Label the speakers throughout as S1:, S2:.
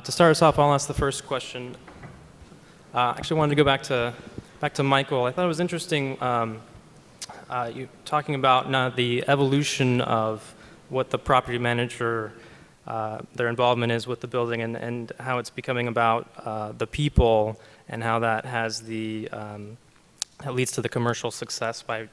S1: To start us off, I'll ask the first question. Actually, I wanted to go back to Michael. I thought it was interesting you talking about now the evolution of what the property manager, their involvement is with the building, and how it's becoming about the people, and how that has that leads to the commercial success by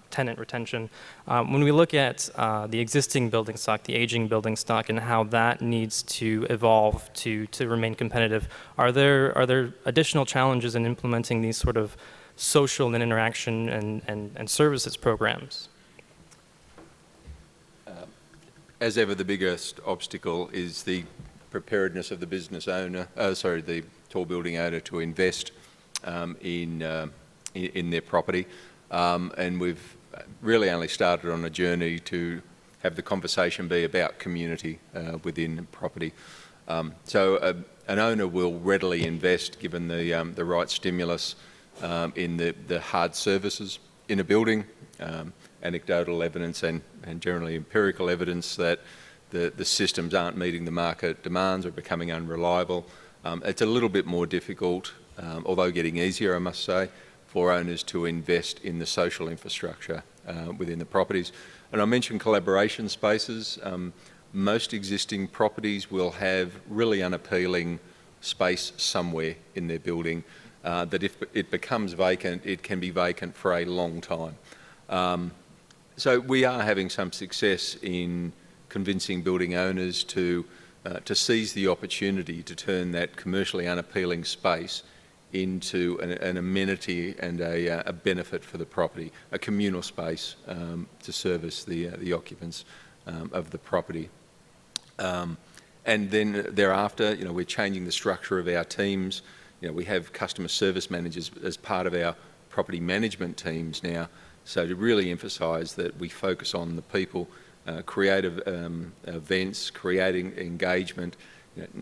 S1: tenant retention. When we look at the existing building stock, the aging building stock, and how that needs to evolve to remain competitive, are there additional challenges in implementing these sort of social and interaction and services programs?
S2: As ever, the biggest obstacle is the preparedness of the business owner, the tall building owner, to invest in their property, and we've really only started on a journey to have the conversation be about community within property. So an owner will readily invest, given the right stimulus, in the hard services in a building, anecdotal evidence and generally empirical evidence that the systems aren't meeting the market demands or becoming unreliable. It's a little bit more difficult, although getting easier, I must say, for owners to invest in the social infrastructure within the properties. And I mentioned collaboration spaces. Most existing properties will have really unappealing space somewhere in their building that if it becomes vacant, it can be vacant for a long time. So we are having some success in convincing building owners to seize the opportunity to turn that commercially unappealing space into an amenity and a benefit for the property, a communal space to service the occupants of the property. And then thereafter, we're changing the structure of our teams. We have customer service managers as part of our property management teams now. So to really emphasise that we focus on the people, creative events, creating engagement.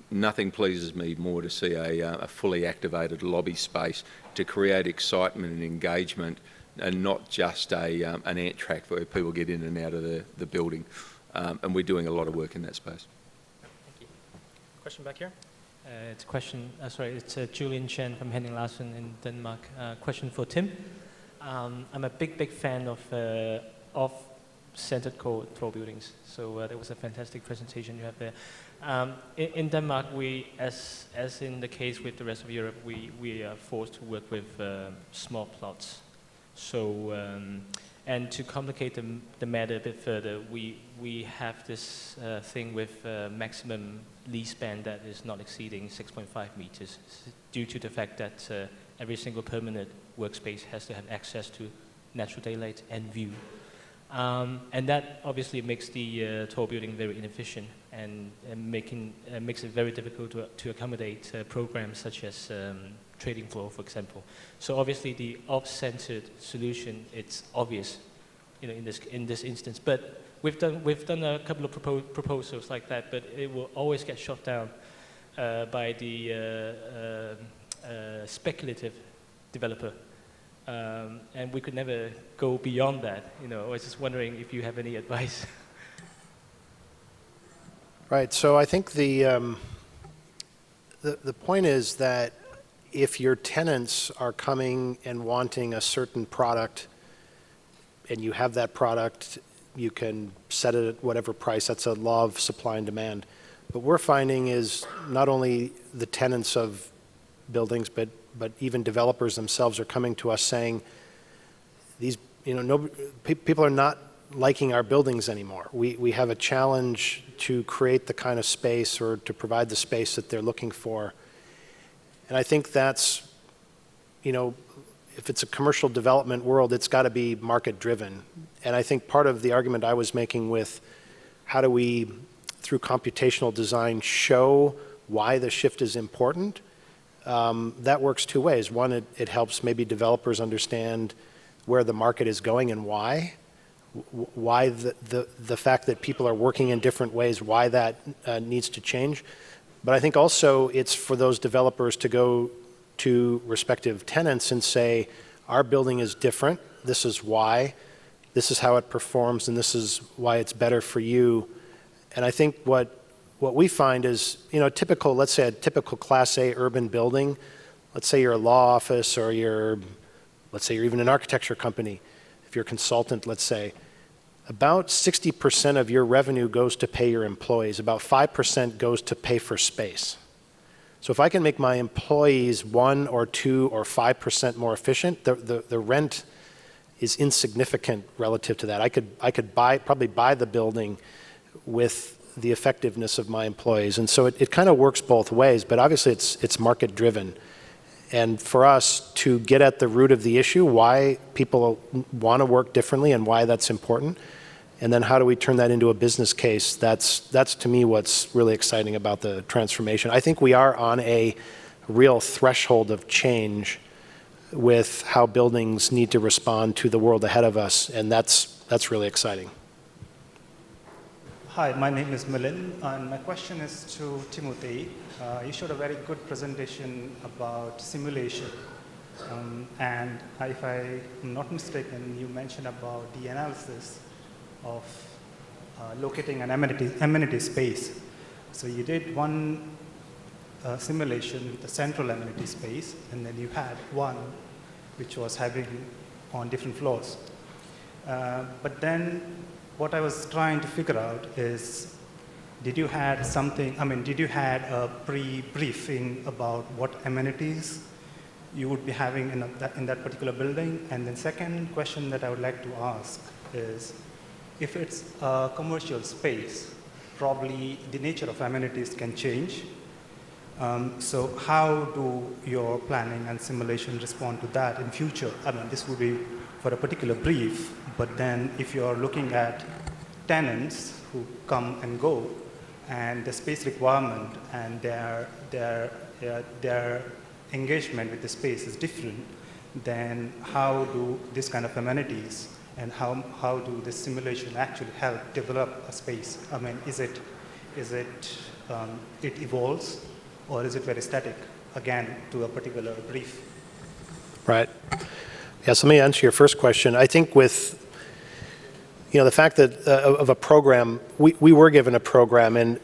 S2: Nothing pleases me more to see a fully activated lobby space to create excitement and engagement, and not just an ant track where people get in and out of the building. And we're doing a lot of work in that space.
S1: Thank you. Question back here?
S3: It's Julian Chen from Henning Larsen in Denmark. Question for Tim. I'm a big fan of Offcenter tall buildings. So that was a fantastic presentation you have there. In Denmark, we, as in the case with the rest of Europe, we are forced to work with small plots. So, and to complicate the matter a bit further, we have this thing with maximum lease span that is not exceeding 6.5 meters, due to the fact that every single permanent workspace has to have access to natural daylight and view. And that obviously makes the tall building very inefficient, and makes it very difficult to accommodate programs such as trading floor, for example. So obviously the off-centered solution, it's obvious, in this instance. But we've done a couple of proposals like that, but it will always get shot down by the speculative developer. And we could never go beyond that. I was just wondering if you have any advice.
S4: Right. So I think the point is that if your tenants are coming and wanting a certain product, and you have that product, you can set it at whatever price. That's a law of supply and demand. But we're finding is not only the tenants of buildings, but even developers themselves are coming to us saying, people are not liking our buildings anymore. We have a challenge to create the kind of space or to provide the space that they're looking for. And I think that's, if it's a commercial development world, it's got to be market driven. And I think part of the argument I was making with how do we, through computational design, show why the shift is important, that works two ways. One, it helps maybe developers understand where the market is going and why the fact that people are working in different ways, why that needs to change. But I think also it's for those developers to go to respective tenants and say, our building is different, this is why, this is how it performs, and this is why it's better for you. And I think what what we find is, let's say a typical Class A urban building, let's say you're a law office or let's say you're even an architecture company, if you're a consultant, let's say, about 60% of your revenue goes to pay your employees, about 5% goes to pay for space. So if I can make my employees 1 or 2 or 5% more efficient, the rent is insignificant relative to that. I could probably buy the building with the effectiveness of my employees. And so it kind of works both ways, but obviously it's market driven. And for us to get at the root of the issue, why people want to work differently and why that's important, and then how do we turn that into a business case, that's to me what's really exciting about the transformation. I think we are on a real threshold of change with how buildings need to respond to the world ahead of us, and that's really exciting.
S5: Hi, my name is Milind, and my question is to Timothy. You showed a very good presentation about simulation, and if I'm not mistaken, you mentioned about the analysis of locating an amenity space. So you did one simulation with a central amenity space, and then you had one which was having on different floors. But then what I was trying to figure out is, did you had a pre-briefing about what amenities you would be having in that particular building? And then second question that I would like to ask is, if it's a commercial space, probably the nature of amenities can change. So how do your planning and simulation respond to that in future? I mean, this would be for a particular brief, but then if you're looking at tenants who come and go, and the space requirement and their engagement with the space is different, then how do this kind of amenities and how do this simulation actually help develop a space? I mean, it evolves, or is it very static, again, to a particular brief?
S4: Right. Yes, let me answer your first question. I think with the fact that of a program, we were given a program, and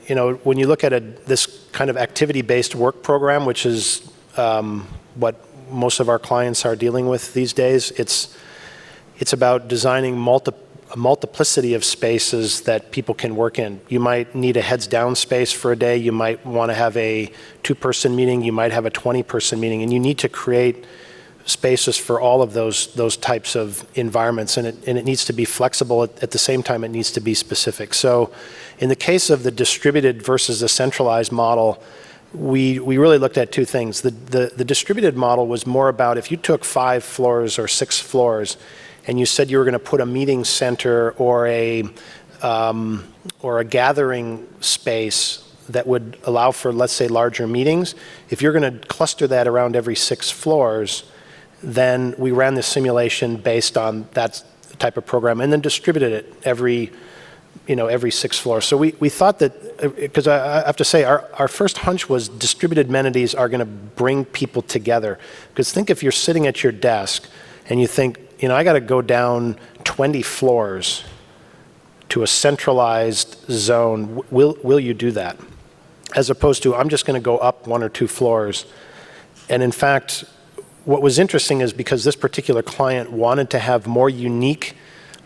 S4: when you look at this kind of activity-based work program, which is what most of our clients are dealing with these days, it's about designing a multiplicity of spaces that people can work in. You might need a heads-down space for a day. You might want to have a 2-person meeting. You might have a 20-person meeting, and you need to create spaces for all of those types of environments, and it needs to be flexible. At the same time, it needs to be specific. So in the case of the distributed versus the centralized model, we really looked at two things. The distributed model was more about if you took 5 floors or 6 floors and you said you were going to put a meeting center or a gathering space that would allow for, let's say, larger meetings, if you're going to cluster that around every 6 floors, then we ran the simulation based on that type of program and then distributed it every 6 floors. So we thought that, because I have to say, our first hunch was distributed amenities are going to bring people together. Because think if you're sitting at your desk and you think, I got to go down 20 floors to a centralized zone, will you do that? As opposed to, I'm just going to go up 1 or 2 floors. And in fact, what was interesting is because this particular client wanted to have more unique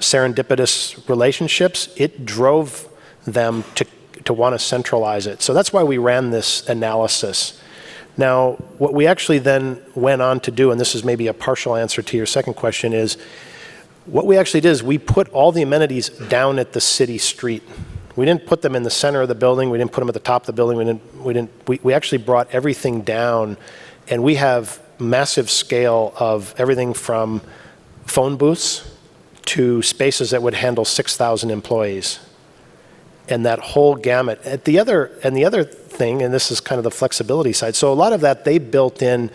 S4: serendipitous relationships, it drove them to want to centralize it. So that's why we ran this analysis. Now, what we actually then went on to do, and this is maybe a partial answer to your second question, is what we actually did is we put all the amenities down at the city street. We didn't put them in the center of the building. We didn't put them at the top of the building. We actually brought everything down, and we have massive scale of everything from phone booths to spaces that would handle 6,000 employees, and that whole gamut. The other thing, and this is kind of the flexibility side, so a lot of that they built in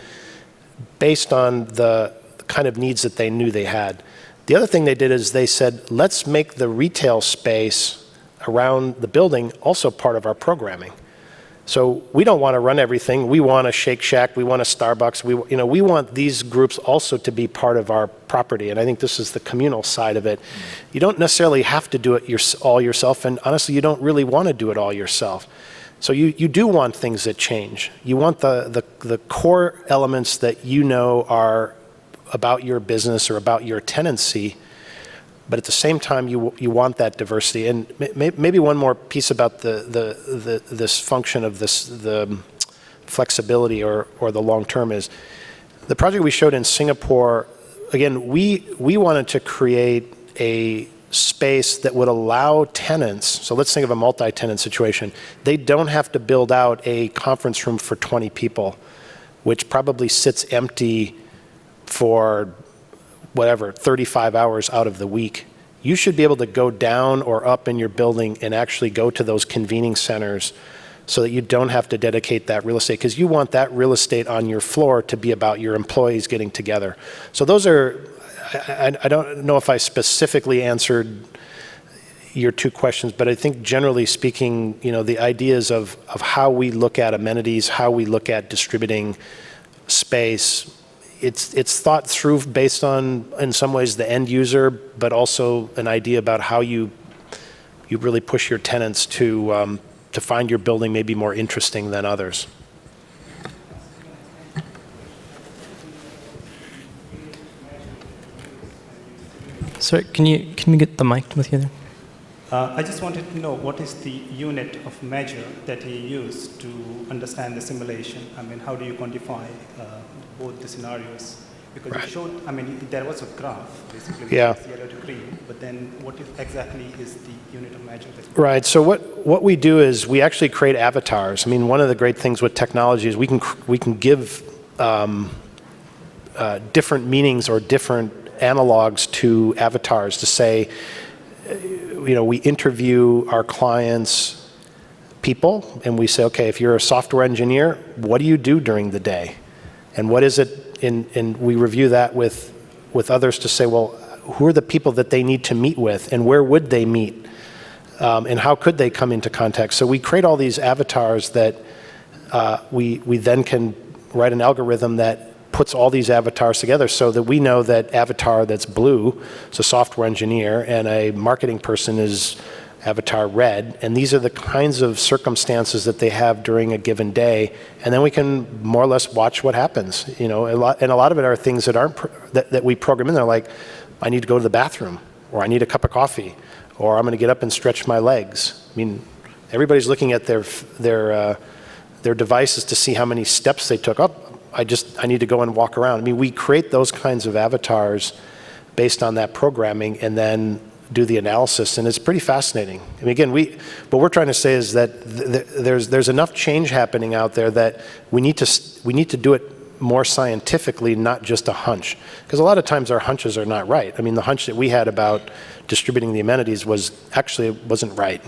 S4: based on the kind of needs that they knew they had. The other thing they did is they said, let's make the retail space around the building also part of our programming. So we don't want to run everything. We want a Shake Shack. We want a Starbucks. We want these groups also to be part of our property. And I think this is the communal side of it. You don't necessarily have to do it all yourself. And honestly, you don't really want to do it all yourself. So you do want things that change. You want the core elements that you know are about your business or about your tenancy, but at the same time you want that diversity. And maybe one more piece about this function of the flexibility or the long term is the project we showed in Singapore. Again, we wanted to create a space that would allow tenants, so let's think of a multi-tenant situation, they don't have to build out a conference room for 20 people, which probably sits empty for whatever, 35 hours out of the week. You should be able to go down or up in your building and actually go to those convening centers so that you don't have to dedicate that real estate, because you want that real estate on your floor to be about your employees getting together. So those are, I don't know if I specifically answered your two questions, but I think generally speaking, you know, the ideas of how we look at amenities, how we look at distributing space, it's thought through based on, in some ways, the end user, but also an idea about how you really push your tenants to find your building maybe more interesting than others.
S1: Sorry, can we get the mic with you there?
S5: I just wanted to know what is the unit of measure that you use to understand the simulation? I mean, how do you quantify both the scenarios? Because you showed, I mean, there was a graph, basically, which
S4: Yeah.
S5: is yellow to green, but then what exactly is the unit of measure?
S4: Right, so what we do is we actually create avatars. I mean, one of the great things with technology is we can give different meanings or different analogs to avatars to say, you know, we interview our clients' people and we say, okay, if you're a software engineer, what do you do during the day? And what is it, and we review that with others to say, well, who are the people that they need to meet with and where would they meet? And how could they come into contact? So we create all these avatars that we then can write an algorithm that puts all these avatars together so that we know that avatar that's blue is a software engineer and a marketing person is avatar red, and these are the kinds of circumstances that they have during a given day, and then we can more or less watch what happens. You know, a lot of it are things that aren't that we program in there, like I need to go to the bathroom, or I need a cup of coffee, or I'm going to get up and stretch my legs. I mean, everybody's looking at their devices to see how many steps they took up. I need to go and walk around. I mean, we create those kinds of avatars based on that programming and then do the analysis, and it's pretty fascinating. I mean, again, what we're trying to say is that there's enough change happening out there that we need to do it more scientifically, not just a hunch. Because a lot of times our hunches are not right. I mean, the hunch that we had about distributing the amenities wasn't right.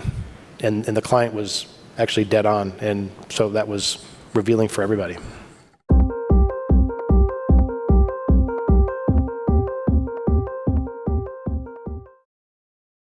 S4: And the client was actually dead on, and so that was revealing for everybody.